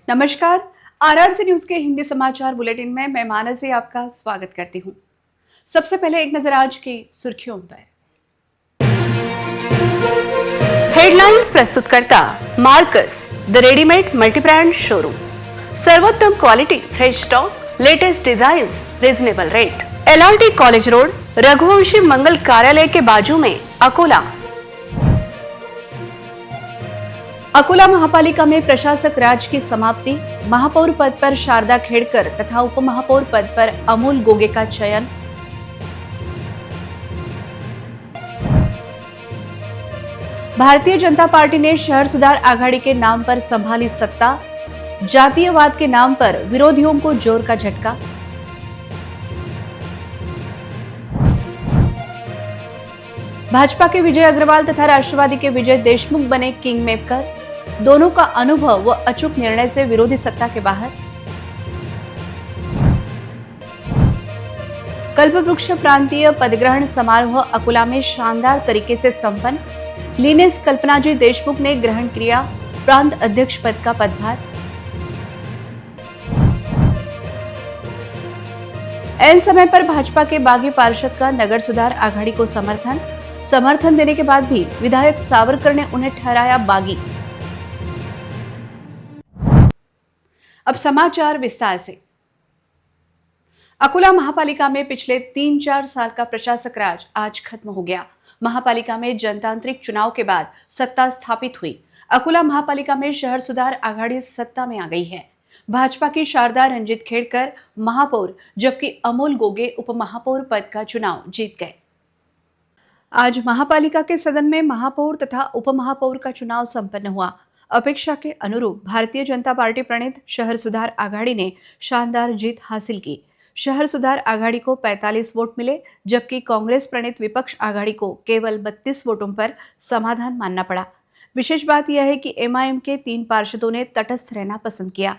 नमस्कार। RRC news के हिंदी समाचार बुलेटिन में मैं मानसी आपका स्वागत करती हूं। सबसे पहले एक नजर आज की सुर्खियों पर। हेडलाइंस प्रस्तुत करता Marcus the readymade multibrand showroom. सर्वोत्तम quality, fresh stock, latest designs, reasonable rate. LRT college road, Raghuvanshi मंगल कार्यालय के बाजू में, अकोला। अकोला महापालिका में प्रशासक राज की समाप्ति। महापौर पद पर शारदा खेड़कर तथा उपमहापौर पद पर अमोल गोगे का चयन। भारतीय जनता पार्टी ने शहर सुधार आघाड़ी के नाम पर संभाली सत्ता। जातीयवाद के नाम पर विरोधियों को जोर का झटका। भाजपा के विजय अग्रवाल तथा राष्ट्रवादी के विजय देशमुख बने किंग मेकर। दोनों का अनुभव व अचूक निर्णय से विरोधी सत्ता के बाहर। कल्पवृक्ष प्रांतीय पदग्रहण समारोह अकोला में शानदार तरीके से संपन्न। लीनेस कल्पनाजी देशमुख ने ग्रहण किया प्रांत अध्यक्ष पद का पदभार। ऐन समय पर भाजपा के बागी पार्षद का नगर सुधार आघाड़ी को समर्थन देने के बाद भी विधायक सावरकर ने उन्हें ठहराया बागी। अब समाचार विस्तार से। अकोला महापालिका में पिछले 3-4 साल का प्रशासक राज आज खत्म हो गया। महापालिका में जनतांत्रिक चुनाव के बाद सत्ता स्थापित हुई। अकोला महापालिका में शहर सुधार आघाड़ी सत्ता में आ गई है। भाजपा की शारदा रंजीत खेड़कर महापौर जबकि अमोल गोगे उपमहापौर पद का चुनाव जीत गए। आज महापालिका के सदन में महापौर तथा उपमहापौर का चुनाव संपन्न हुआ। अपेक्षा के अनुरूप भारतीय जनता पार्टी प्रणीत शहर सुधार आघाड़ी ने शानदार जीत हासिल की। शहर सुधार आघाड़ी को 45 वोट मिले जबकि कांग्रेस प्रणीत विपक्ष आघाड़ी को केवल 32 वोटों पर समाधान मानना पड़ा। विशेष बात यह है कि MIM के 3 पार्षदों ने तटस्थ रहना पसंद किया।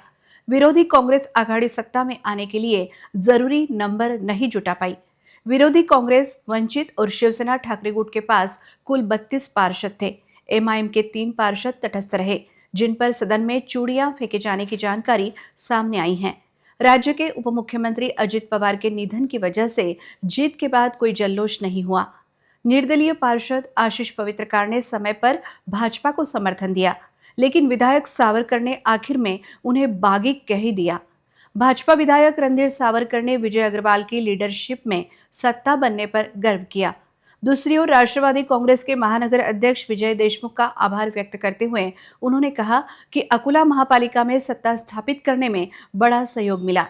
विरोधी कांग्रेस आघाड़ी सत्ता में आने के लिए जरूरी नंबर नहीं जुटा पाई। विरोधी कांग्रेस, वंचित और शिवसेना ठाकरे गुट के पास कुल 32 पार्षद थे। MIM के 3 पार्षद तटस्थ रहे जिन पर सदन में चूड़ियां फेंके जाने की जानकारी सामने आई है। राज्य के उप मुख्यमंत्री अजित पवार के निधन की वजह से जीत के बाद कोई जल्लोष नहीं हुआ। निर्दलीय पार्षद आशीष पवित्रकार ने समय पर भाजपा को समर्थन दिया लेकिन विधायक सावरकर ने आखिर में उन्हें बागी कह ही दिया। भाजपा विधायक रणधीर सावरकर ने विजय अग्रवाल की लीडरशिप में सत्ता बनने पर गर्व किया। दूसरी ओर राष्ट्रवादी कांग्रेस के महानगर अध्यक्ष विजय देशमुख का आभार व्यक्त करते हुए उन्होंने कहा कि अकोला महापालिका में सत्ता स्थापित करने में बड़ा सहयोग मिला।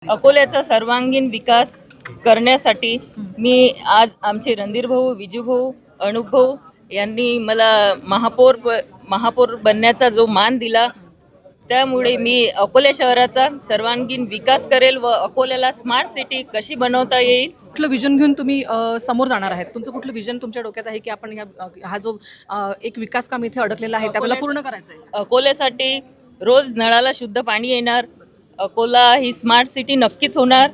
अकोल्याचा सर्वांगीण विकास करण्यासाठी मी आज आमचे रणधीर भाऊ, विजू भाऊ, अनुप भाऊ यांनी मला महापौर बनण्याचा जो मान दिला त्यामुळे मी अकोला शहराचा सर्वांगीण विकास करेल व अकोल्याला स्मार्ट सिटी कशी बनवता येईल। कुठलं विजन घेऊन तुम्ही समोर जाणार आहेत? तुमचं कुठलं विजन तुमच्या डोक्यात आहे की आपण हा जो एक विकास काम इथे अडकलेला आहे त्याला पूर्ण करायचं आहे? अकोल्यासाठी रोज नळाला शुद्ध पाणी येणार, अकोला ही स्मार्ट सिटी नक्कीच होणार,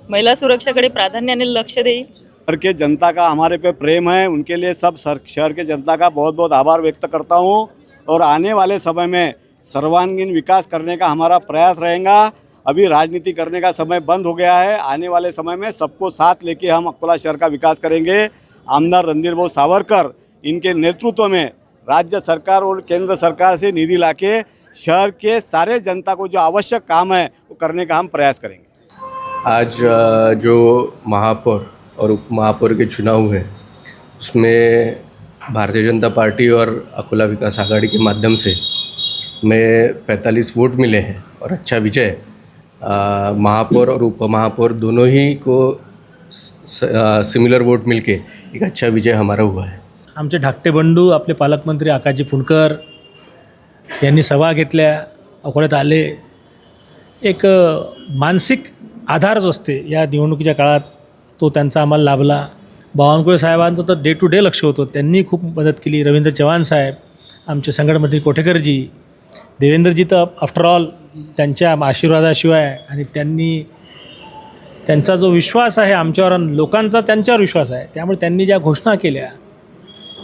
महिला सुरक्षाकडे प्राधान्याने लक्ष देईल। शहर के जनता का हमारे पे प्रेम है, उनके लिए सब शहर के जनता का बहुत बहुत आभार व्यक्त करता हूँ और आने वाले समय में सर्वांगीण विकास करने का हमारा प्रयास रहेगा। अभी राजनीति करने का समय बंद हो गया है। आने वाले समय में सबको साथ लेके हम अकोला शहर का विकास करेंगे। आमदार रणधीर भाऊ सावरकर इनके नेतृत्व में राज्य सरकार और केंद्र सरकार से निधि लाके शहर के सारे जनता को जो आवश्यक काम है वो करने का हम प्रयास करेंगे। आज जो महापौर और उप महापौर के चुनाव हुए उसमें भारतीय जनता पार्टी और अकोला विकास आघाड़ी के माध्यम से में 45 वोट मिले हैं और अच्छा विजय महापौर और उप महापौर दोनों ही को सिमिलर वोट मिलके एक अच्छा विजय हमारा हुआ है। आमचे धाकटे बंधू आपले पालकमंत्री आकाशजी फुंडकर यांनी सभा घेतल्या, अकोल्यात आले। एक मानसिक आधार जो असते या निवडणुकीच्या काळात तो त्यांचा आम्हाला लाभला। बावनकुळे साहेबांचं तर डे टू डे लक्ष होतं, त्यांनी खूप मदत केली। रवींद्र चव्हाण साहेब, आमचे संघटनमंत्री कोठेकरजी, देवेंद्रजी तर आफ्टर ऑल त्यांच्या आशीर्वादाशिवाय आणि त्यांचा जो विश्वास आहे आमच्यावर, लोकांचा त्यांच्यावर विश्वास आहे, त्यामुळे त्यांनी ज्या घोषणा केल्या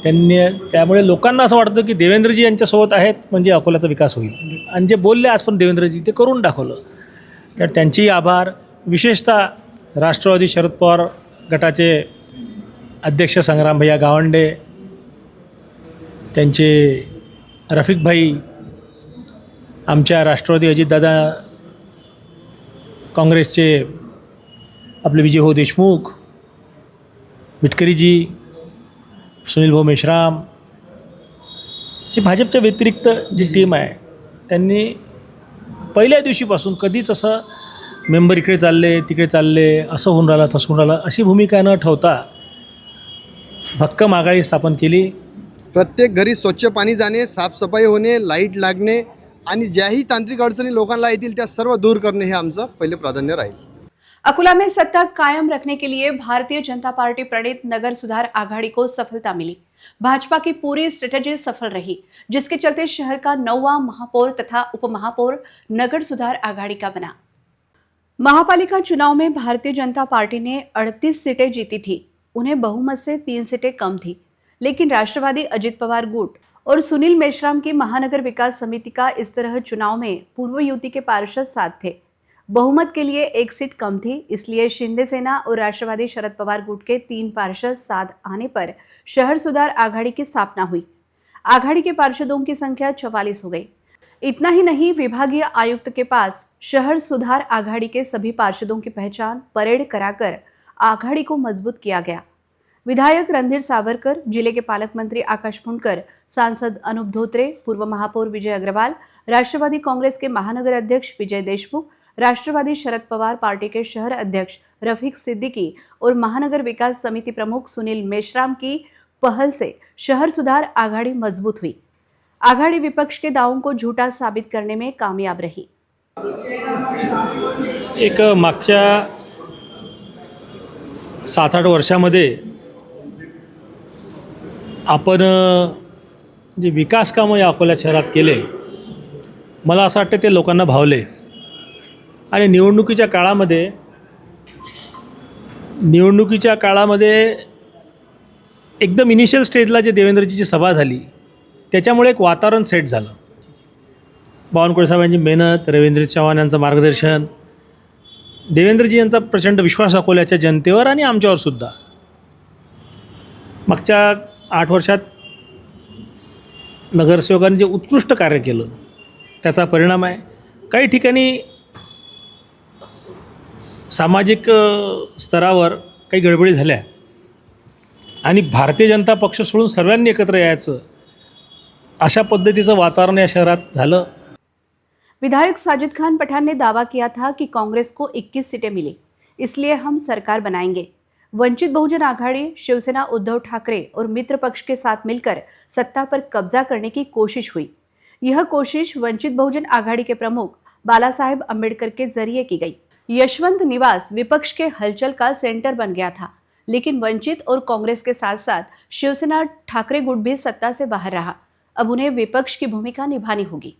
त्यामुळे लोकांना असं वाटतं की देवेंद्रजी यांच्यासोबत आहेत म्हणजे अकोल्याचा विकास होईल, आणि जे बोलले आज पण देवेंद्रजी ते करून दाखवलं. तर त्यांचेही आभार. विशेषतः राष्ट्रवादी शरद पवार गटाचे अध्यक्ष संग्राम भैया गावंडे, त्यांचे रफिक भाई, आमच्या राष्ट्रवादी अजितदादा काँग्रेसचे आपले विजयभाऊ देशमुख, मिटकरीजी, सुनील भाऊ मेश्राम, हे भाजपच्या व्यतिरिक्त जी टीम आहे त्यांनी पहिल्या दिवशीपासून कधीच असं मेंबर इकडे चालले तिकडे चालले, असं होऊन राहिलं तसं होऊन राहिलं अशी भूमिका न ठेवता भक्कम आघाडी स्थापन केली. प्रत्येक घरी स्वच्छ पाणी जाणे, साफसफाई होणे, लाईट लागणे आणि ज्याही तांत्रिक अडचणी लोकांना येतील त्या सर्व दूर करणे हे आमचं पहिले प्राधान्य राहील. अकोला में सत्ता कायम रखने के लिए भारतीय जनता पार्टी प्रणीत नगर सुधार आघाड़ी को सफलता मिली. भाजपा की पूरी स्ट्रेटेजी सफल रही, जिसके चलते शहर का 9वां महापौर तथा उपमहापौर नगर सुधार आघाड़ी का बना. महापालिका चुनाव में भारतीय जनता पार्टी ने 38 सीटें जीती थी. उन्हें बहुमत से 3 सीटें कम थी, लेकिन राष्ट्रवादी अजित पवार गुट और सुनील मेश्राम की महानगर विकास समिति का इस तरह चुनाव में पूर्व युति के पार्षद साथ थे. बहुमत के लिए 1 सीट कम थी, इसलिए शिंदे सेना और राष्ट्रवादी शरद पवार गुट के 3 पार्षद साथ आने पर शहर सुधार आघाड़ी की स्थापना हुई. आघाड़ी के पार्षदों की संख्या 44 हो गई. इतना ही नहीं, विभागीय आयुक्त के पास शहर सुधार आघाड़ी के सभी पार्षदों की पहचान परेड कराकर आघाड़ी को मजबूत किया गया. विधायक रणधीर सावरकर, जिले के पालक मंत्री आकाश फुंडकर, सांसद अनूप धोत्रे, पूर्व महापौर विजय अग्रवाल, राष्ट्रवादी कांग्रेस के महानगर अध्यक्ष विजय देशमुख, राष्ट्रवादी शरद पवार पार्टी के शहर अध्यक्ष रफीक सिद्दीकी और महानगर विकास समिति प्रमुख सुनील मेश्राम की पहल से शहर सुधार आघाड़ी मजबूत हुई. आघाड़ी विपक्ष के दावों को झूठा साबित करने में कामयाब रही. एक मागच्या 7-8 वर्षामध्ये आपण जे विकास कामं या अकोला शहरात केले, मला असं वाटतं ते लोकांना भावले. आणि निवडणुकीच्या काळामध्ये एकदम इनिशियल स्टेजला जे देवेंद्रजीची सभा झाली त्याच्यामुळे एक वातावरण सेट झालं. बावनकुळे साहेबांची मेहनत, रवींद्र चव्हाण यांचं मार्गदर्शन, देवेंद्रजी यांचा प्रचंड विश्वास अकोल्याच्या जनतेवर आणि आमच्यावर सुद्धा. मागच्या 8 वर्षात नगरसेवकांनी जे उत्कृष्ट कार्य केलं त्याचा परिणाम आहे. काही ठिकाणी सामाजिक स्तरावर काही गडबडी झाल्या आणि भारतीय जनता पक्ष सोडून सर्वांनी एकत्र यायचं अशा पद्धतीचं वातावरण या शहरात झालं. विधायक साजिद खान पठान ने दावा किया था कि कांग्रेस को 21 सीटें मिली, इसलिए हम सरकार बनाएंगे. वंचित बहुजन आघाड़ी, शिवसेना उद्धव ठाकरे और मित्र पक्ष के साथ मिलकर सत्ता पर कब्जा करने की कोशिश हुई. यह कोशिश वंचित बहुजन आघाड़ी के प्रमुख बाला साहेब अम्बेडकर के जरिए की गई. यशवंत निवास विपक्ष के हलचल का सेंटर बन गया था, लेकिन वंचित और कांग्रेस के साथ साथ शिवसेना ठाकरे गुट भी सत्ता से बाहर रहा. अब उन्हें विपक्ष की भूमिका निभानी होगी.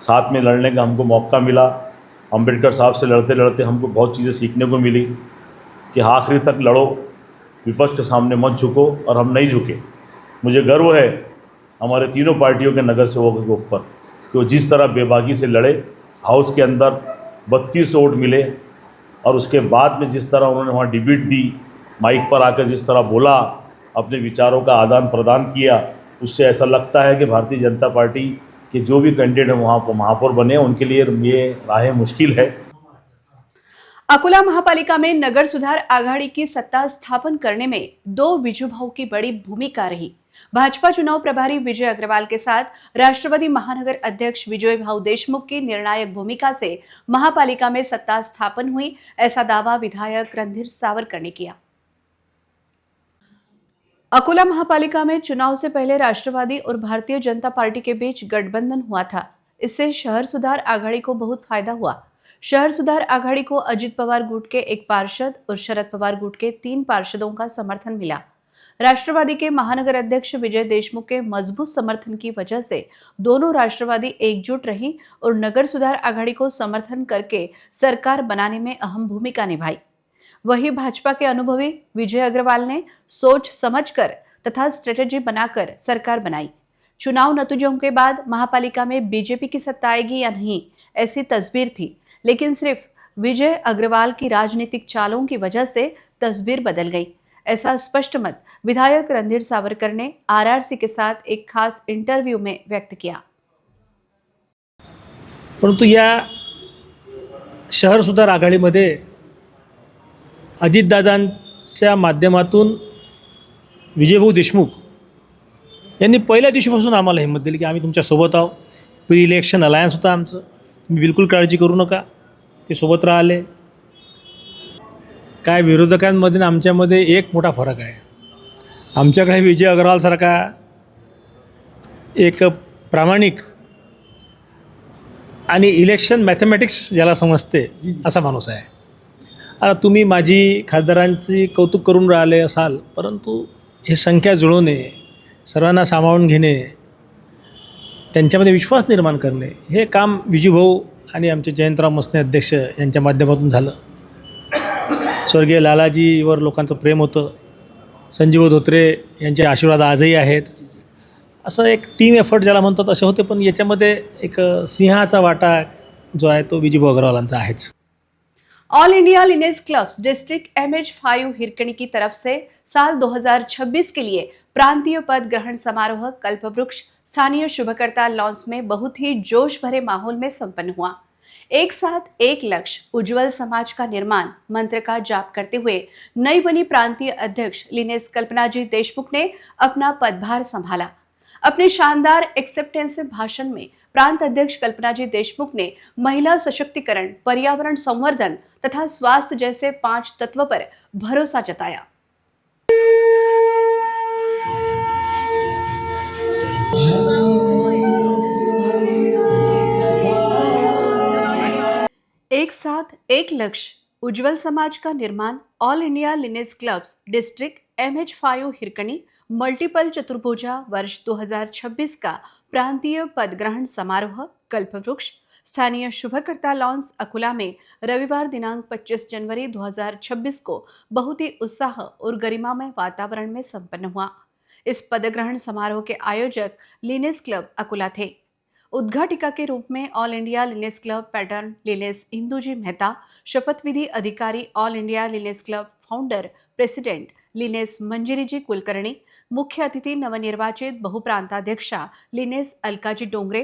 साथ में लड़ने का हमको मौका मिला. अम्बेडकर साहब से लड़ते लड़ते हमको बहुत चीज़ें सीखने को मिली कि आखिरी तक लड़ो, विपक्ष के सामने मत झुको, और हम नहीं झुके. मुझे गर्व है हमारे तीनों पार्टियों के नगर सेवकों के ऊपर कि वो जिस तरह बेबाकी से लड़े, हाउस के अंदर 32 वोट मिले, और उसके बाद में जिस तरह उन्होंने वहाँ डिबेट दी, माइक पर आकर जिस तरह बोला, अपने विचारों का आदान प्रदान किया, उससे ऐसा लगता है कि भारतीय जनता पार्टी के जो भी कैंडिडेट हैं वहाँ पर महापौर बने, उनके लिए ये राहें मुश्किल है. अकोला महापालिका में नगर सुधार आघाड़ी की सत्ता स्थापन करने में 2 विजुभाऊ की बड़ी भूमिका रही. भाजपा चुनाव प्रभारी विजय अग्रवाल के साथ राष्ट्रवादी महानगर अध्यक्ष विजय भाऊ देशमुख की निर्णायक भूमिका से महापालिका में सत्ता स्थापन हुई, ऐसा दावा विधायक रणधीर सावरकर ने किया. अकोला महापालिका में चुनाव से पहले राष्ट्रवादी और भारतीय जनता पार्टी के बीच गठबंधन हुआ था. इससे शहर सुधार आघाड़ी को बहुत फायदा हुआ. शहर सुधार आघाड़ी को अजित पवार गुट के 1 पार्षद और शरद पवार गुट के 3 पार्षदों का समर्थन मिला. राष्ट्रवादी के महानगर अध्यक्ष विजय देशमुख के मजबूत समर्थन की वजह से दोनों राष्ट्रवादी एकजुट रही और नगर सुधार आघाड़ी को समर्थन करके सरकार बनाने में अहम भूमिका निभाई. वहीं भाजपा के अनुभवी विजय अग्रवाल ने सोच समझकर तथा स्ट्रेटेजी बनाकर सरकार बनाई। चुनाव नतीजों के बाद महापालिका में बीजेपी की सत्ता आएगी या नहीं, ऐसी तस्वीर थी, लेकिन सिर्फ विजय अग्रवाल की राजनीतिक चालों की वजह से तस्वीर बदल गई। ऐसा स्पष्ट मत विधायक रणधीर सावरकर ने आरआरसी के साथ एक खास इंटरव्यू में व्यक्त किया। परंतु या शहर सुधार आघाडीमध्ये अजितदादांच्या माध्यमातून विजयभाऊ देशमुख यांनी पहिल्या दिवशीपासून आम्हाला हिंमत दिली की आम्ही तुमच्यासोबत आहोत. प्री इलेक्शन अलायन्स होता आमचं, तुम्ही बिलकुल काळजी करू नका. ते सोबत राहिले. काय विरोधकांमध्ये आणि आमच्यामध्ये एक मोठा फरक आहे. आमच्याकडे विजय अग्रवालसारखा एक प्रामाणिक आणि इलेक्शन मॅथमॅटिक्स ज्याला समजते असा माणूस आहे. आता तुम्ही माझी खासदारांची कौतुक करून राहिले असाल, परंतु हे संख्या जुळवणे, सर्वांना सामावून घेणे, त्यांच्यामध्ये विश्वास निर्माण करणे, हे काम विजूभाऊ आणि आमचे जयंतराव मसने अध्यक्ष यांच्या माध्यमातून झालं. स्वर्गीय लालाजीवर लोकांचं प्रेम होतं. संजीव धोत्रे यांचे आशीर्वाद आजही आहेत. असं एक टीम एफर्ट ज्याला म्हणतात असे होते, पण याच्यामध्ये एक सिंहाचा वाटा जो आहे तो विजूभाऊ अग्रवालांचा आहेच. All India Lioness clubs district MH5 Hirkani की तरफ से साल 2026 के लिए प्रांतीय पद ग्रहण समारोह कल्पवृक्ष स्थानीय शुभकर्ता लॉन्स में बहुत ही जोश भरे माहौल में संपन्न हुआ। एक साथ एक लक्ष्य उज्जवल समाज का निर्माण मंत्र का जाप करते हुए नई बनी प्रांतीय अध्यक्ष लिनेस कल्पनाजी देशमुख ने अपना पदभार संभाला। अपने शानदार एक्सेप्टेंस भाषण में प्रांत अध्यक्ष कल्पनाजी देशमुख ने महिला सशक्तिकरण, पर्यावरण संवर्धन तथा स्वास्थ्य जैसे 5 तत्व पर भरोसा जताया। एक साथ एक लक्ष्य उज्जवल समाज का निर्माण all India Lioness clubs district MH5 Hirkani multiple चतुर्भुजा वर्ष 2026 का प्रांतीय पदग्रहण समारोह कल्पवृक्ष स्थानीय शुभकर्ता लॉन्स अकुला में रविवार दिनांक 25 जनवरी 2026 को बहुत ही उत्साह और गरिमामय वातावरण में संपन्न हुआ। इस पदग्रहण समारोह के आयोजक लिनेस क्लब अकुला थे। उद्घाटिका के रूप में all India lioness club patron lioness Induji Mehta, शपथ विधि अधिकारी all India lioness club founder president lioness Manjiri ji Kulkarni, मुख्य अतिथि नवनिर्वाचित बहुप्रांताध्यक्षा लिनेस अलकाजी डोंगरे,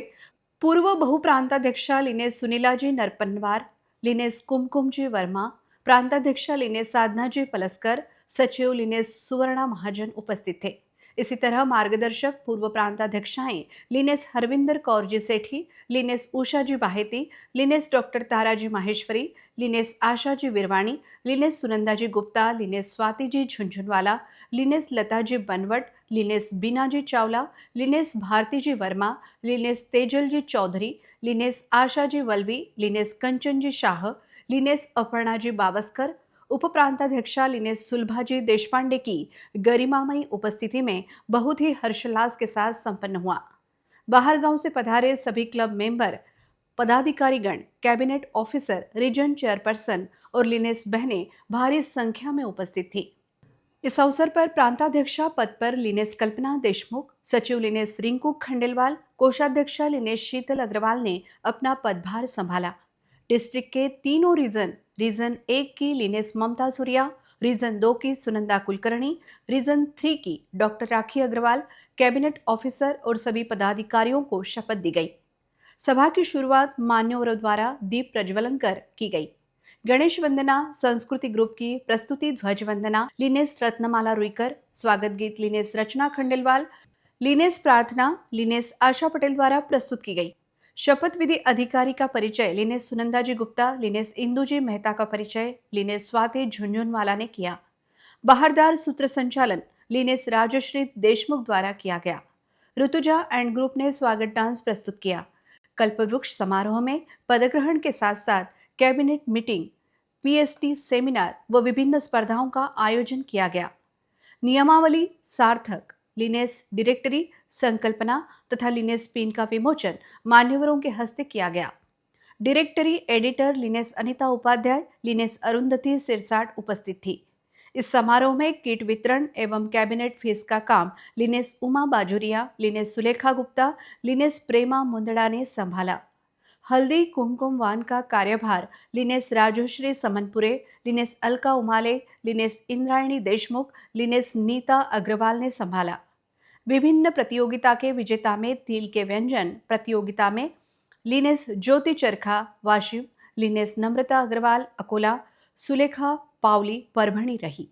पूर्व बहुप्रांताध्यक्षा लिनेस सुनीलाजी नरपनवार, लिनेस कुमकुमजी वर्मा, प्रांताध्यक्षा लिनेस साधनाजी पलस्कर, सचिव लिनेस सुवर्णा महाजन उपस्थित थे। इसी तरह मार्गदर्शक पूर्व प्रांताध्यक्षाएं lioness Harvinder Kaur ji Sethi, lioness Usha ji Baheti, lioness doctor Taraji Maheshwari, lioness Asha ji Virwani, lioness Sunanda ji Gupta, lioness Swati ji Jhunjhunwala, lioness Lata ji Banwat, lioness Bina ji Chawla, lioness Bharti ji Verma, lioness Tejal ji Chaudhary, lioness Asha ji Valvi, lioness Kanchan ji Shah, lioness Aparna ji Bawaskar, उप प्रांताध्यक्षा लिनेस सुलभाजी देशपांडे की गरिमामयी उपस्थिति में बहुत ही हर्षोल्लास के साथ संपन्न हुआ। बाहर गांव से पधारे सभी क्लब मेंबर, पदाधिकारीगण, कैबिनेट ऑफिसर, रीजन चेयरपर्सन और लिनेस बहनें भारी संख्या में उपस्थित थी। इस अवसर पर प्रांताध्यक्षा पद पर लिनेस कल्पना देशमुख, सचिव लिनेस रिंकू खंडेलवाल, कोषाध्यक्षा लिनेस शीतल अग्रवाल ने अपना पदभार संभाला। डिस्ट्रिक्ट के तीनों रीजन 1 की लिनेस ममता सूर्या, रीजन 2 की सुनंदा कुलकर्णी, रीजन 3 की डॉक्टर राखी अग्रवाल, कैबिनेट ऑफिसर और सभी पदाधिकारियों को शपथ दी गई। सभा की शुरुआत मान्यवरों द्वारा दीप प्रज्वलन कर की गई। गणेश वंदना संस्कृति ग्रुप की प्रस्तुति ध्वज वंदना लिनेस रत्नमाला रुईकर, स्वागत गीत लिनेस रचना खंडेलवाल, लिनेस प्रार्थना लिनेस आशा पटेल द्वारा प्रस्तुत की गई। शपथ विधि अधिकारी का परिचय लिनेस सुनंदा जी गुप्ता, लिनेस इंदुजी मेहता का परिचय लिनेस स्वाति झुंझुनवाला ने किया। बाहरदार सूत्र संचालन लिनेस राजश्री देशमुख द्वारा किया गया। ऋतुजा एंड ग्रुप ने स्वागत डांस प्रस्तुत किया। कल्पवृक्ष समारोह में पदग्रहण के साथ साथ कैबिनेट मीटिंग, PST सेमिनार व विभिन्न स्पर्धाओं का आयोजन किया गया। नियमावली सार्थक, लिनेस डायरेक्टरी संकल्पना तथा लिनेस पिन का विमोचन मान्यवरों के हस्ते किया गया। Directory editor lioness Anita Upadhyay, lioness Arundhati Sirsat उपस्थित थी। इस समारोह में किट वितरण एवं कैबिनेट फीस का काम lioness Uma Bajuria, lioness Sulekha Gupta, lioness Prema Mundada ने संभाला। हल्दी कुमकुम वान का कार्यभार lioness Rajshri Samanpure, lioness Alka Umale, lioness Indrayani Deshmukh, lioness Nita Agarwal ने संभाला। विभिन्न प्रतियोगिता के विजेता में तिल के व्यंजन प्रतियोगिता में लिनेस ज्योति चरखा वाशिम, लिनेस नम्रता अग्रवाल अकोला, सुलेखा पावली परभणी रही।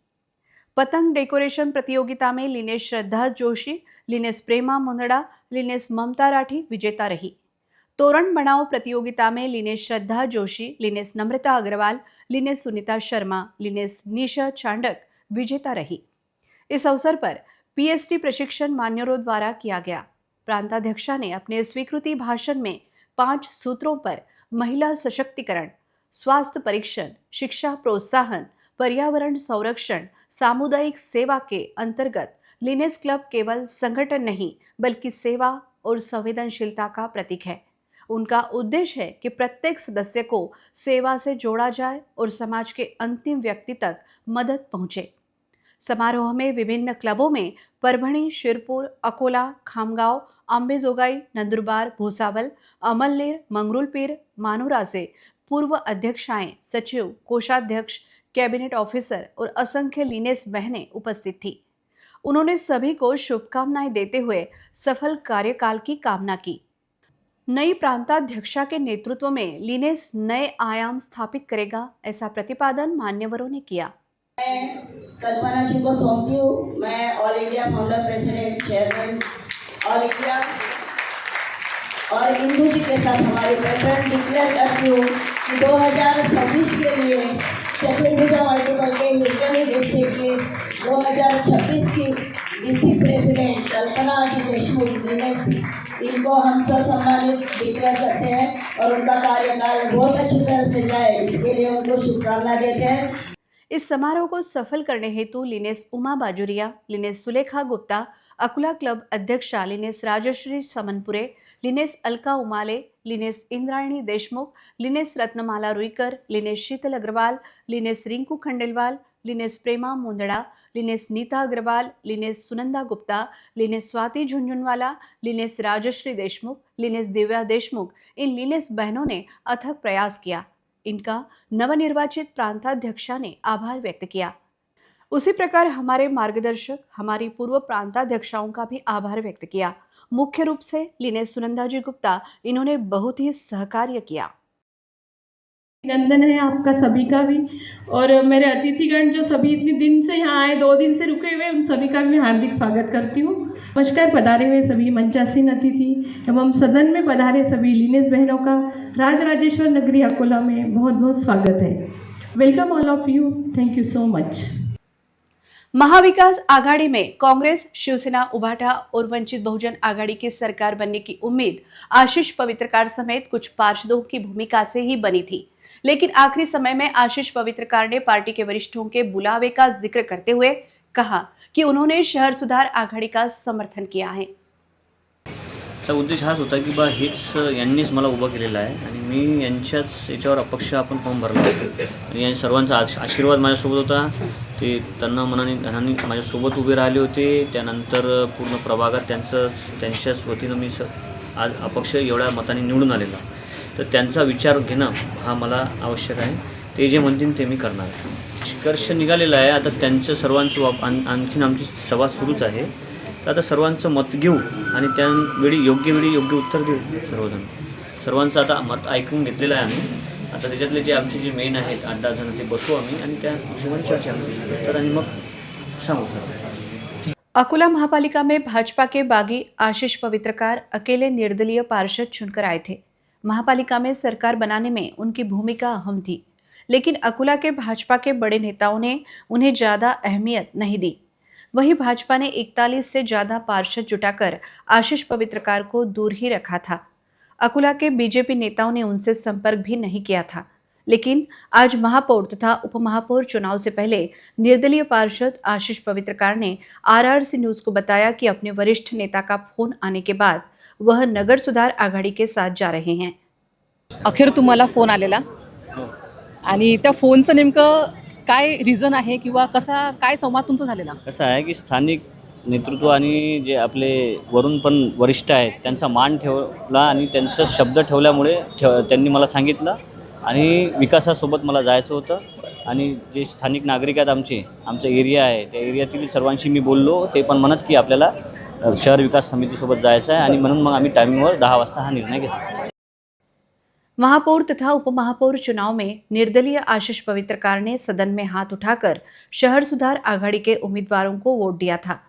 पतंग डेकोरेशन प्रतियोगिता में लिनेस श्रद्धा जोशी, लिनेस प्रेमा मुंदड़ा, लिनेस ममता राठी विजेता रही। तोरण बनाओ प्रतियोगिता में लिनेस श्रद्धा जोशी, लिनेस नम्रता अग्रवाल, लिनेस सुनीता शर्मा, लिनेस निशा चांडक विजेता रही। इस अवसर पर पीएसटी प्रशिक्षण मान्यरों द्वारा किया गया। प्रांताध्यक्षा ने अपने स्वीकृति भाषण में 5 सूत्रों पर महिला सशक्तिकरण, स्वास्थ्य परीक्षण, शिक्षा प्रोत्साहन, पर्यावरण संरक्षण, सामुदायिक सेवा के अंतर्गत लिनेस क्लब केवल संगठन नहीं बल्कि सेवा और संवेदनशीलता का प्रतीक है। उनका उद्देश्य है कि प्रत्येक सदस्य को सेवा से जोड़ा जाए और समाज के अंतिम व्यक्ति तक मदद पहुंचे। समारोह में विभिन्न क्लबों में परभणी, शिरपुर, अकोला, खामगांव, अंबेजोगाई, नंदुरबार, भूसावल, अमलनेर, मंगरुलपीर, मानुरा से पूर्व अध्यक्षाएं, सचिव, कोषाध्यक्ष, कैबिनेट ऑफिसर और असंख्य लिनेस बहनें उपस्थित थी। उन्होंने सभी को शुभकामनाएं देते हुए सफल कार्यकाल की कामना की। नई प्रांताध्यक्षा के नेतृत्व में लिनेस नए आयाम स्थापित करेगा, ऐसा प्रतिपादन मान्यवरों ने किया। मैं कल्पना जी को सौंपती हूँ। मैं all India founder president chairman all India और इंदू जी के साथ हमारी प्रेफरेंस डिक्लेयर करती हूँ कि 2026 के लिए चतुर्भुजा मल्टीपल के हिरकनी डिस्ट्रिक्ट की 2026 की डिस्ट्रिक्ट प्रेसिडेंट कल्पना जी देशमुख लिनेस, इनको हम सम्मानित डिक्लेयर करते हैं और उनका कार्यकाल बहुत अच्छी तरह से जाए, इसके लिए उनको शुभकामना देते हैं। इस समारोह को सफल करने हेतु lioness Uma Bajuria, lioness Sulekha Gupta, Akola club अध्यक्षा lioness Rajshri Samanpure, lioness Alka Umale, lioness Indrayani Deshmukh, lioness Ratnamala Ruikar, lioness Sheetal Agarwal, lioness Rinku Khandelwal, lioness Prema Mundada, lioness Nita Agarwal, lioness Sunanda Gupta, lioness Swati Jhunjhunwala, lioness Rajshri Deshmukh, lioness Divya Deshmukh, इन लिनेस बहनों ने अथक प्रयास किया। इनका नवनिर्वाचित प्रांताध्यक्षा ने आभार व्यक्त किया। उसी प्रकार हमारे मार्गदर्शक, हमारी पूर्व प्रांताध्यक्षाओं का भी आभार व्यक्त किया। मुख्य रूप से लिनेस सुनंदा जी गुप्ता, इन्होंने बहुत ही सहकार्य किया। अभिनंदन है आपका सभी का भी, और मेरे अतिथिगण जो सभी इतने दिन से यहाँ आए, 2 दिन से रुके हुए, उन सभी का भी हार्दिक स्वागत करती हूँ। नमस्कार। पधारे हुए सभी मंचासीन अतिथि एवं सदन में पधारे सभी लिनेस बहनों का राजराजेश्वर नगरी अकोला में बहुत बहुत स्वागत है। Welcome all of you, thank you so much. Maha Vikas Aghadi में कांग्रेस, शिवसेना, उभाटा और वंचित बहुजन आघाड़ी की सरकार बनने की उम्मीद आशीष पवित्रकार समेत कुछ पार्षदों की भूमिका से ही बनी थी, लेकिन आखिरी समय में आशीष पवित्रकार ने पार्टी के वरिष्ठों के बुलावे का जिक्र करते हुए कहा कि उन्होंने शहर सुधार आघाडी का समर्थन किया आहे। उद्देश हाच होता की बा हेच यांनीच मला उभा केलेला आहे आणि मी यांच्याच याच्यावर अपक्ष आपण फॉर्म भरला आणि या सर्वांचा आशीर्वाद माझ्यासोबत होता। ते त्यांना मनाने धनाने माझ्यासोबत उभे राहिले होते। त्यानंतर पूर्ण प्रभागात त्यांच्याच वतीनं मी आज अपक्ष एवढ्या मताने निवडून आलेला, तर त्यांचा विचार घेणं हा मला आवश्यक आहे। ते जे म्हणतील ते मी करणार आहे। निष्कर्ष निघालेला आहे। आता त्यांचं सर्वांचं आणखीन आमची सभा सुरूच आहे। तर आता सर्वांचं मत घेऊ आणि त्यावेळी योग्य उत्तर देऊ। सर्वांचं आता मत ऐकून घेतलेलं आहे आम्ही। आता त्याच्यातले जे आमचे जे मेन आहेत 8-10 जण ते बसू आम्ही आणि त्या हिशोबाने चर्चा करू तर आणि मग सांगू। अकोला महापालिका में भाजपा के बागी आशीष पवित्रकार अकेले निर्दलीय पार्षद चुनकर आए थे। महापालिका में सरकार बनाने में उनकी भूमिका अहम थी, लेकिन अकोला के भाजपा के बड़े नेताओं ने उन्हें ज़्यादा अहमियत नहीं दी। वहीं भाजपा ने 41 से ज़्यादा पार्षद जुटाकर आशीष पवित्रकार को दूर ही रखा था। अकोला के बीजेपी नेताओं ने उनसे संपर्क भी नहीं किया था, लेकिन आज महापौर तथा उपमहापौर चुनाव से पहले निर्दलीय पार्षद आशीष पवित्रकार ने आरआरसी न्यूज को बताया कि अपने वरिष्ठ नेता का फोन आने के बाद वह नगर सुधार आघाडी के साथ जा रहे हैं। अखेर तुम्हाला फोन आलेला आणि त्या फोनचं नेमकं काय रिझन आहे किंवा काय संवाद तुमचा झालेला? कसं आहे की स्थानिक नेतृत्व आणि जे आपले वरून पण वरिष्ठ आहेत त्यांचा मान ठेवला आणि त्यांचा शब्द ठेवल्यामुळे त्यांनी मला सांगितलं आणि विकासासोबत मला जायचं होतं. आणि जे स्थानिक नागरिक आहेत आमचा एरिया आहे त्या एरियातील सर्वांशी मी बोललो. ते पण म्हणत की आपल्याला शहर विकास समितीसोबत जायचं आहे आणि म्हणून मग आम्ही टायमिंगवर 10 वाजता हा निर्णय घेतला. महापौर तथा उपमहापौर चुनाव में निर्दलीय आशीष पवित्रकार ने सदन में हाथ उठाकर शहर सुधार आघाड़ी के उम्मीदवारों को वोट दिया था.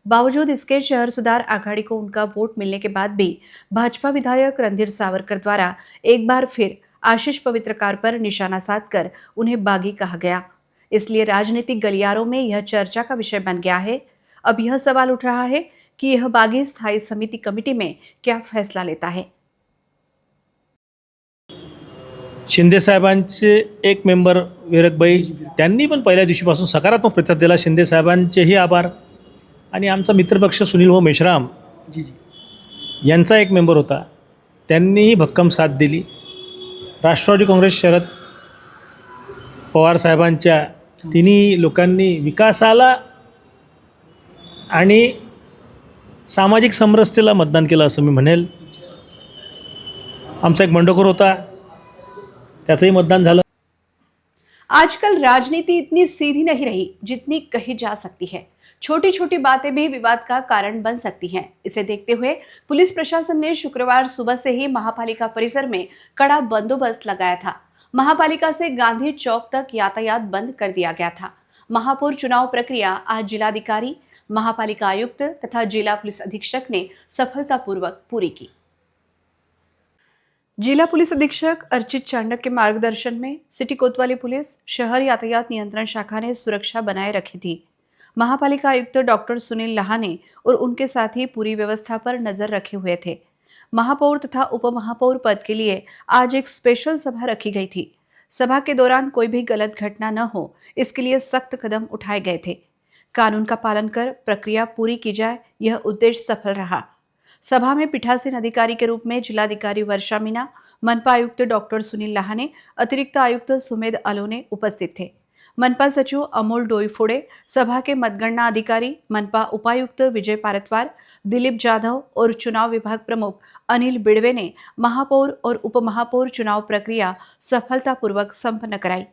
बावजूद इसके शहर सुधार आघाड़ी को उनका वोट मिलने के बाद भी भाजपा विधायक रणधीर सावरकर द्वारा एक बार फिर आशीष पवित्रकार पर निशाना साधकर उन्हें बागी कहा गया. इसलिए राजनीतिक गलियारों में यह चर्चा का विषय बन गया है. अब यह सवाल उठ रहा है कि यह बागी स्थायी समिति कमेटी में क्या फैसला लेता है. शिंदे साहेबांचे एक मेंबर विरकबाई त्यांनी पण पहिल्या दिवशीपासून सकारात्मक प्रतिसाद दिला. शिंदे साहेबांचेही आभार. आणि आमचा मित्रपक्ष सुनील भाऊ मेश्राम यांचा एक मेंबर होता, त्यांनीही भक्कम साथ दिली. राष्ट्रवादी काँग्रेस शरद पवार साहेबांच्या तिन्ही लोकांनी विकासाला आणि सामाजिक समरसतेला मतदान केलं असं मी म्हणेल. आमचा एक बंडखोर होता, त्याचंही मतदान झालं. आजकल राजनीति इतनी सीधी नहीं रही जितनी कही जा सकती है. छोटी छोटी बातें भी विवाद का कारण बन सकती हैं. इसे देखते हुए पुलिस प्रशासन ने शुक्रवार सुबह से ही महापालिका परिसर में कड़ा बंदोबस्त लगाया था. महापालिका से गांधी चौक तक यातायात बंद कर दिया गया था. महापौर चुनाव प्रक्रिया आज जिलाधिकारी, महापालिका आयुक्त तथा जिला पुलिस अधीक्षक ने सफलतापूर्वक पूरी की. जिला पुलिस अधीक्षक अर्चित चांडक के मार्गदर्शन में सिटी कोतवाली पुलिस शहर यातायात नियंत्रण शाखा ने सुरक्षा बनाए रखी थी. महापालिका आयुक्त डॉक्टर सुनील लहाने और उनके साथी पूरी व्यवस्था पर नजर रखे हुए थे. महापौर तथा उपमहापौर पद के लिए आज एक स्पेशल सभा रखी गई थी. सभा के दौरान कोई भी गलत घटना न हो, इसके लिए सख्त कदम उठाए गए थे. कानून का पालन कर प्रक्रिया पूरी की जाए, यह उद्देश्य सफल रहा. सभा में पीठासीन अधिकारी के रूप में जिलाधिकारी वर्षा मीना, मनपा आयुक्त डॉक्टर सुनील लहाने, अतिरिक्त आयुक्त सुमेध अलोने उपस्थित थे. मनपा सचिव अमोल डोईफोड़े, सभा के मतगणना अधिकारी मनपा उपायुक्त विजय पारतवार, दिलीप जाधव और चुनाव विभाग प्रमुख अनिल बिड़वे ने महापौर और उपमहापौर चुनाव प्रक्रिया सफलतापूर्वक संपन्न कराई.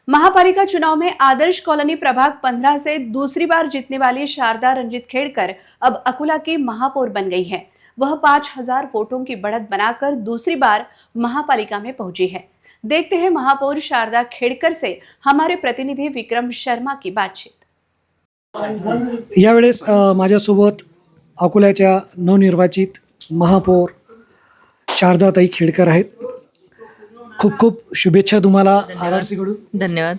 महापालिका चुनाव में आदर्श कॉलोनी प्रभाग 15 से दूसरी बार जीतने वाली शारदा रंजीत खेड़कर अब अकुला की महापौर बन गई है. वह 5000 वोटों की बढ़त बनाकर दूसरी बार महापालिका में पहुंची है. देखते हैं महापौर शारदा खेड़कर से हमारे प्रतिनिधि विक्रम शर्मा की बातचीत. यावेळेस माझ्यासोबत अकोल्याच्या नवनिर्वाचित महापौर शारदाताई खेडकर आहेत. खूप खूप शुभेच्छा तुम्हाला आरआरसीकडून. धन्यवाद.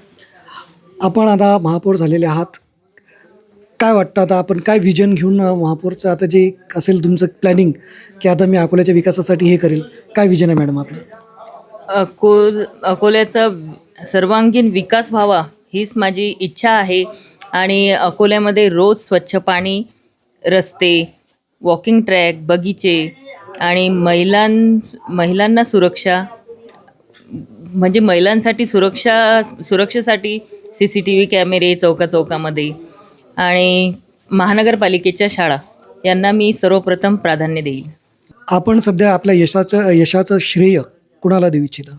आपण आता महापौर झालेले आहात. काय वाटतं आता आपण काय विजन घेऊन महापौरचं आता जे असेल तुमचं प्लॅनिंग की आता मी अकोल्याच्या विकासासाठी हे करेल, काय विजन आहे मॅडम आपलं? अकोल्याचा सर्वांगीण विकास व्हावा हीच माझी इच्छा आहे. आणि अकोल्यामध्ये रोज स्वच्छ पाणी, रस्ते, वॉकिंग ट्रॅक, बगीचे आणि महिलांना सुरक्षा, म्हणजे महिलांसाठी सुरक्षेसाठी CCTV कॅमेरे चौकामध्ये आणि महानगरपालिकेच्या शाळा यांना मी सर्वप्रथम प्राधान्य देईल. आपण सध्या आपल्या यशाचं श्रेय कुणाला देऊ इच्छिता?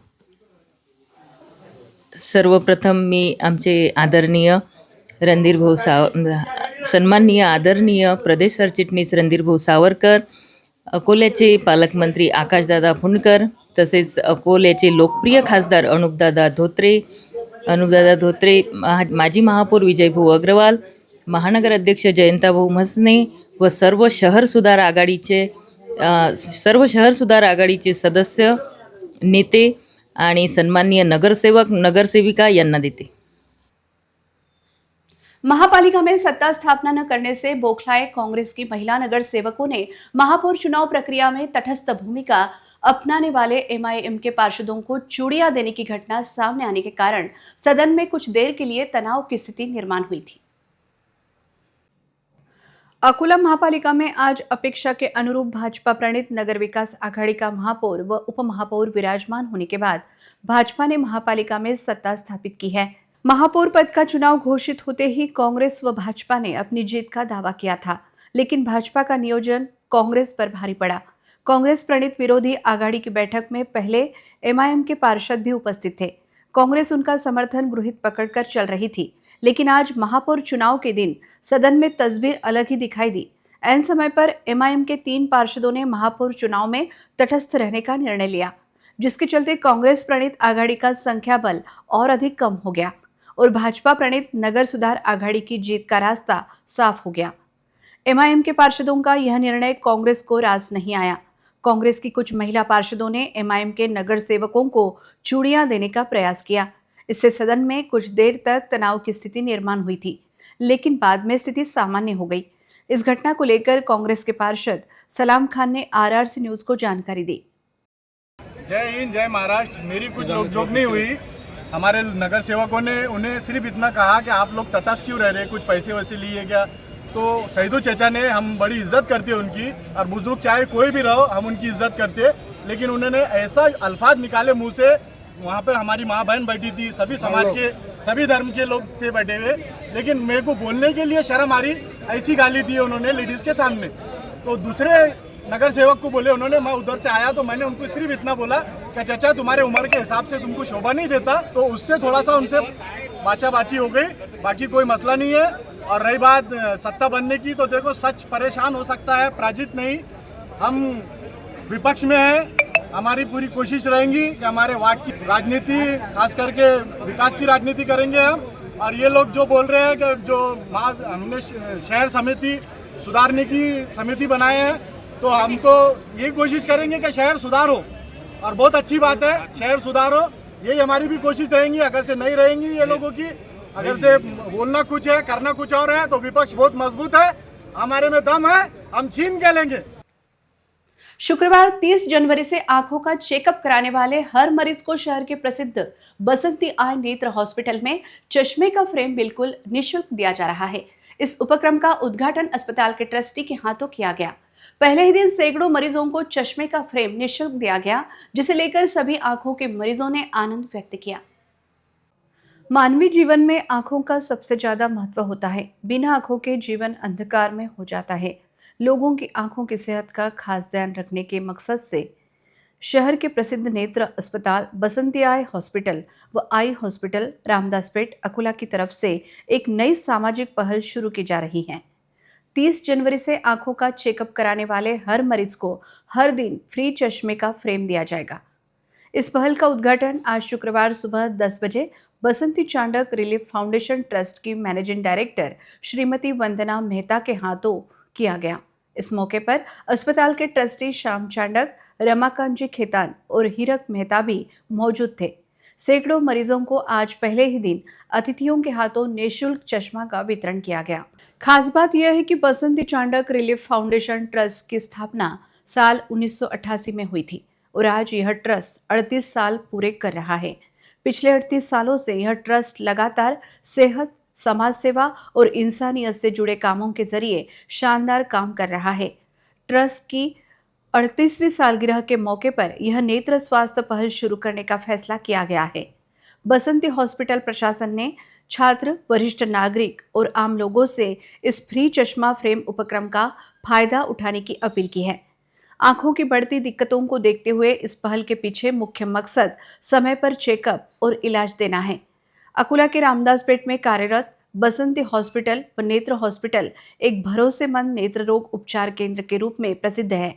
सर्वप्रथम मी आमचे आदरणीय रणधीर भाऊ सन्माननीय आदरणीय प्रदेश सरचिटणीस रणधीर भाऊ सावरकर, अकोल्याचे पालकमंत्री आकाशदादा फुंडकर, तसेच अकोल्याचे लोकप्रिय खासदार अनुपदादा धोत्रे, माजी महापौर विजयभाऊ अग्रवाल, महानगर अध्यक्ष जयंताभाऊ म्हसने व सर्व शहर सुधार आघाडीचे सदस्य, नेते आणि सन्माननीय नगरसेविका यांना देते. महापालिका में सत्ता स्थापना न करने से बौखलाए कांग्रेस की महिला नगर सेवकों ने महापौर चुनाव प्रक्रिया में तटस्थ भूमिका अपनाने वाले MIM के पार्षदों को चूड़ियां देने की घटना सामने आने के कारण सदन में कुछ देर के लिए तनाव की स्थिति निर्माण हुई थी. अकोला महापालिका में आज अपेक्षा के अनुरूप भाजपा प्रणीत नगर विकास आघाड़ी का महापौर व उपमहापौर विराजमान होने के बाद भाजपा ने महापालिका में सत्ता स्थापित की है। महापौर पद का चुनाव घोषित होते ही कांग्रेस व भाजपा ने अपनी जीत का दावा किया था, लेकिन भाजपा का नियोजन कांग्रेस पर भारी पड़ा। कांग्रेस प्रणीत विरोधी आघाड़ी की बैठक में पहले एमआईएम के पार्षद भी उपस्थित थे। कांग्रेस उनका समर्थन गृहीत पकड़कर चल रही थी, लेकिन आज महापौर चुनाव के दिन सदन में तस्वीर अलग ही दिखाई दी। ऐन समय पर एमआईएम के 3 पार्षदों ने महापौर चुनाव में तटस्थ रहने का निर्णय लिया, जिसके चलते कांग्रेस प्रणीत आघाड़ी का संख्या बल और अधिक कम हो गया और भाजपा प्रणीत नगर सुधार आघाड़ी की जीत का रास्ता साफ हो गया। एमआईएम के पार्षदों का यह निर्णय कांग्रेस को रास नहीं आया। कांग्रेस की कुछ महिला पार्षदों ने एमआईएम के नगर सेवकों को चूड़ियां देने का प्रयास किया। इससे सदन में कुछ देर तक तनाव की स्थिति निर्माण हुई थी, लेकिन बाद में स्थिति सामान्य हो गई। इस घटना को लेकर कांग्रेस के पार्षद सलाम खान ने आरआरसी न्यूज को जानकारी दी। जय हिंद, जय महाराष्ट्र। मेरी कुछ नोकझोंक नहीं हुई। हमारे नगर सेवकों ने उन्हें सिर्फ इतना कहा कि आप लोग तटस्थ क्यों रह रहे, कुछ पैसे वैसे लिए क्या। तो शहीदो चचा ने, हम बड़ी इज्जत करते हैं उनकी, और बुजुर्ग चाहे कोई भी रहो हम उनकी इज्जत करते, लेकिन उन्होंने ऐसा अल्फाज निकाले मुंह से। वहाँ पर हमारी माँ बहन बैठी थी, सभी समाज के सभी धर्म के लोग थे बैठे हुए, लेकिन मेरे को बोलने के लिए शर्म आ रही। ऐसी गाली दी उन्होंने लेडीज़ के सामने। तो दूसरे नगर सेवक को बोले उन्होंने, मैं उधर से आया तो मैंने उनको सिर्फ इतना बोला कि चाचा तुम्हारे उम्र के हिसाब से तुमको शोभा नहीं देता। तो उससे थोड़ा सा उनसे बाचाबाची हो गई, बाकी कोई मसला नहीं है। और रही बात सत्ता बनने की, तो देखो सच परेशान हो सकता है, पराजित नहीं। हम विपक्ष में हैं, हमारी पूरी कोशिश रहेंगी कि हमारे वार्ड की राजनीति, खास करके विकास की राजनीति करेंगे हम। और ये लोग जो बोल रहे हैं कि जो हमने शहर समिति सुधारने की समिति बनाए हैं, तो हम तो ये कोशिश करेंगे कि शहर सुधार हो, और बहुत अच्छी बात है शहर सुधार हो, यही हमारी भी कोशिश रहेंगी। अगर से नहीं रहेंगी ये लोगों की, अगर से बोलना कुछ है करना कुछ और है, तो विपक्ष बहुत मजबूत है, हमारे में दम है, हम छीन के लेंगे। शुक्रवार 30 जनवरी से आंखों का चेकअप कराने वाले हर मरीज को शहर के प्रसिद्ध बसंती आई नेत्र हॉस्पिटल में चश्मे का फ्रेम बिल्कुल निःशुल्क दिया जा रहा है। इस उपक्रम का उद्घाटन अस्पताल के ट्रस्टी के हाथों किया गया। पहले ही दिन सैकड़ों मरीजों को चश्मे का फ्रेम निःशुल्क दिया गया, जिसे लेकर सभी आंखों के मरीजों ने आनंद व्यक्त किया। मानवीय जीवन में आंखों का सबसे ज्यादा महत्व होता है। बिना आंखों के जीवन अंधकार में हो जाता है। लोगों की आंखों की सेहत का खास ध्यान रखने के मकसद से शहर के प्रसिद्ध नेत्र अस्पताल बसंती आई हॉस्पिटल व आई हॉस्पिटल रामदासपेट अकोला की तरफ से एक नई सामाजिक पहल शुरू की जा रही है। 30 जनवरी से आंखों का चेकअप कराने वाले हर मरीज को हर दिन फ्री चश्मे का फ्रेम दिया जाएगा। इस पहल का उद्घाटन आज शुक्रवार सुबह 10 बजे बसंती चांडक रिलीफ फाउंडेशन ट्रस्ट की मैनेजिंग डायरेक्टर श्रीमती वंदना मेहता के हाथों किया गया। इस मौके पर अस्पताल के ट्रस्टी श्याम चांडक, रमाकांत जी खेतान और हीरक मेहता भी मौजूद थे। सैकड़ों मरीजों को आज पहले ही दिन अतिथियों के हाथों निःशुल्क चश्मा का वितरण किया गया। खास बात यह है कि बसंती चांडक रिलीफ फाउंडेशन ट्रस्ट की स्थापना साल 1988 में हुई थी और आज यह ट्रस्ट 38 साल पूरे कर रहा है। पिछले 38 सालों से यह ट्रस्ट लगातार सेहत, समाज सेवा और इंसानियत से जुड़े कामों के जरिए शानदार काम कर रहा है। ट्रस्ट की 38वीं सालगिरह के मौके पर यह नेत्र स्वास्थ्य पहल शुरू करने का फैसला किया गया है। बसंती हॉस्पिटल प्रशासन ने छात्र, वरिष्ठ नागरिक और आम लोगों से इस फ्री चश्मा फ्रेम उपक्रम का फायदा उठाने की अपील की है। आंखों की बढ़ती दिक्कतों को देखते हुए इस पहल के पीछे मुख्य मकसद समय पर चेकअप और इलाज देना है। अकोला के रामदासपेट में कार्यरत बसंती हॉस्पिटल व नेत्र हॉस्पिटल एक भरोसेमंद नेत्र रोग उपचार केंद्र के रूप में प्रसिद्ध है।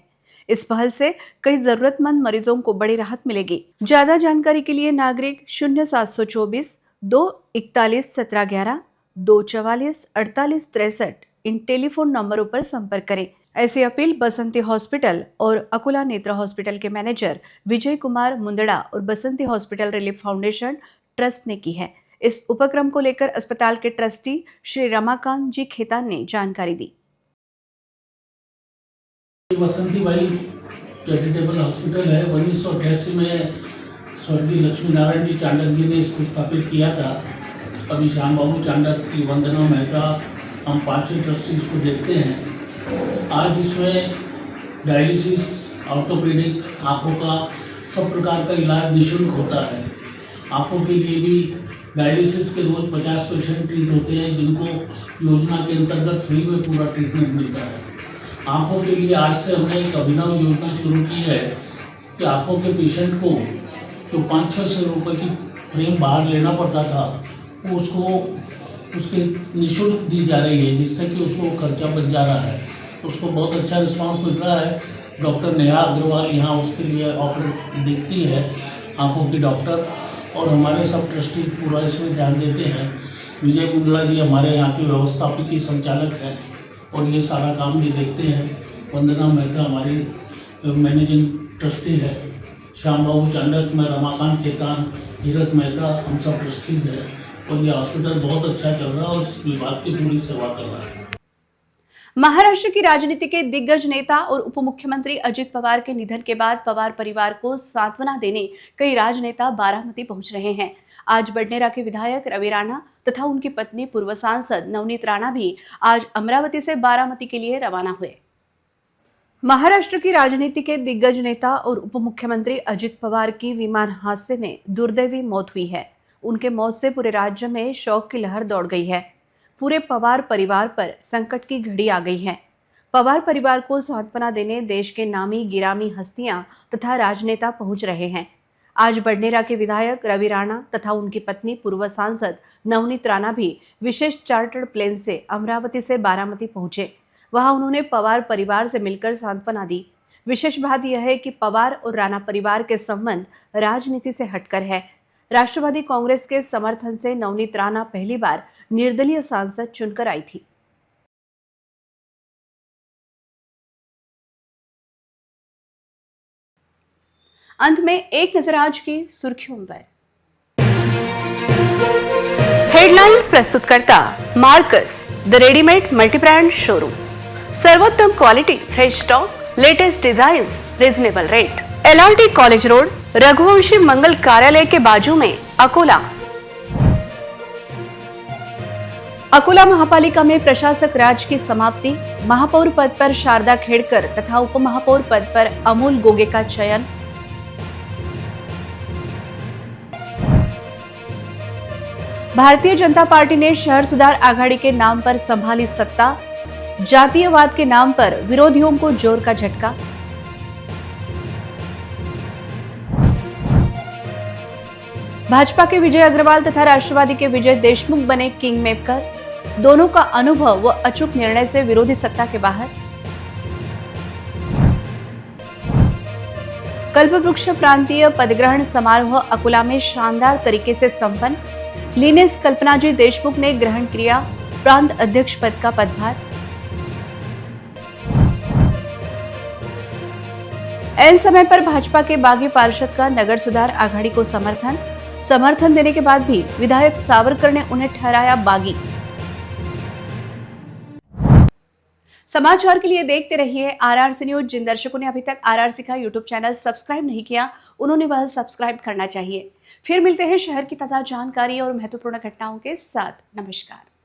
इस पहल से कई जरूरतमंद मरीजों को बड़ी राहत मिलेगी। ज्यादा जानकारी के लिए नागरिक 0724 241 1711 244 48 63 इन टेलीफोन नंबरों पर संपर्क करें। ऐसी अपील बसंती हॉस्पिटल और अकोला नेत्र हॉस्पिटल के मैनेजर विजय कुमार मुंदड़ा और बसंती हॉस्पिटल रिलीफ फाउंडेशन ट्रस्ट ने की है। इस उपक्रम को लेकर अस्पताल के ट्रस्टी श्री रमाकांत जी खेतान ने जानकारी दी। बसंती बाई चैरिटेबल हॉस्पिटल है। 1988 में स्वर्गीय लक्ष्मी नारायण जी चांडक जी ने इसको स्थापित किया था। अभी श्याम बाबू चांडक की, वंदना मेहता, हम 5 ट्रस्टी इसको देखते हैं। आज इसमें डायलिसिस, ऑर्थोपेडिक, आँखों का सब प्रकार का इलाज निःशुल्क होता है। आँखों के लिए भी डायलिसिस के रोज 50 पेशेंट ट्रीट होते हैं, जिनको योजना के अंतर्गत फ्री में पूरा ट्रीटमेंट मिलता है। आँखों के लिए आज से हमने एक अभिनव योजना शुरू की है कि आँखों के पेशेंट को जो 500-600 रुपये की फ्रेम बाहर लेना पड़ता था, वो उसके निःशुल्क दी जा रही है, जिससे कि उसको खर्चा बच जा रहा है। उसको बहुत अच्छा रिस्पांस मिल रहा है। डॉक्टर नेहा अग्रवाल यहाँ उसके लिए ऑपरेट देखती है, आँखों की डॉक्टर, और हमारे सब ट्रस्टीज पूरा इसमें ध्यान देते हैं। विजय कुंडला जी हमारे यहाँ की व्यवस्थापकीय संचालक हैं और ये सारा काम भी देखते हैं। वंदना मेहता हमारी मैनेजिंग ट्रस्टी है। श्याम बाबू चांडक में, रमाकांत खेतान, हीरक मेहता, हम सब ट्रस्टीज हैं और ये हॉस्पिटल बहुत अच्छा चल रहा है और इस विभाग की पूरी सेवा कर रहा है। महाराष्ट्र की राजनीति के दिग्गज नेता और उप मुख्यमंत्री अजित पवार के निधन के बाद पवार परिवार को सांत्वना देने कई राजनेता बारामती पहुंच रहे हैं। आज बडनेरा के विधायक रवि राणा तथा उनकी पत्नी पूर्व सांसद नवनीत राणा भी आज अमरावती से बारामती के लिए रवाना हुए। महाराष्ट्र की राजनीति के दिग्गज नेता और उप मुख्यमंत्री अजित पवार की विमान हादसे में दुर्दैवी मौत हुई है। उनके मौत से पूरे राज्य में शोक की लहर दौड़ गई है। पूरे पवार परिवार पर संकट की घड़ी आ गई है। पवार परिवार को सांत्वना देने देश के नामी गिरामी हस्तियां तथा राजनेता पहुंच रहे हैं। आज बडनेरा के विधायक रवि राणा तथा उनकी पत्नी पूर्व सांसद नवनीत राणा भी विशेष चार्टर्ड प्लेन से अमरावती से बारामती पहुंचे। वहां उन्होंने पवार परिवार से मिलकर सांत्वना दी। विशेष बात यह है कि पवार और राणा परिवार के संबंध राजनीति से हटकर है। राष्ट्रवादी कांग्रेस के समर्थन से नवनीत राणा पहली बार निर्दलीय सांसद चुनकर आई थी। अंत में एक नजर आज की सुर्खियों पर। हेडलाइंस प्रस्तुत करता Marcus the readymade multibrand showroom. सर्वोत्तम quality, fresh stock, latest designs, reasonable rate. LRT college road, Raghuvanshi मंगल कार्यालय के बाजू में, अकोला। अकोला महापालिका में प्रशासक राज की समाप्ति। महापौर पद पर शारदा खेड़कर तथा उप महापौर पद पर अमूल गोगे का चयन। भारतीय जनता पार्टी ने शहर सुधार आघाड़ी के नाम पर संभाली सत्ता। जातीयवाद के नाम पर विरोधियों को जोर का झटका। भाजपा के विजय अग्रवाल तथा राष्ट्रवादी के विजय देशमुख बने किंग मेकर। दोनों का अनुभव व अचूक निर्णय से विरोधी सत्ता के बाहर। कल्पवृक्ष प्रांतीय पदग्रहण समारोह अकोला में शानदार तरीके से संपन्न। लीनेस कल्पनाजी देशमुख ने ग्रहण किया प्रांत अध्यक्ष पद का पदभार। ऐन समय पर भाजपा के बागी पार्षद का नगर सुधार आघाड़ी को समर्थन देने के बाद भी विधायक सावरकर ने उन्हें ठहराया बागी। समाचार के लिए देखते रहिए RRC न्यूज। जिन दर्शकों ने अभी तक RRC का यूट्यूब चैनल सब्सक्राइब नहीं किया, उन्होंने वह सब्सक्राइब करना चाहिए। फिर मिलते हैं शहर की ताजा जानकारी और महत्वपूर्ण घटनाओं के साथ। नमस्कार।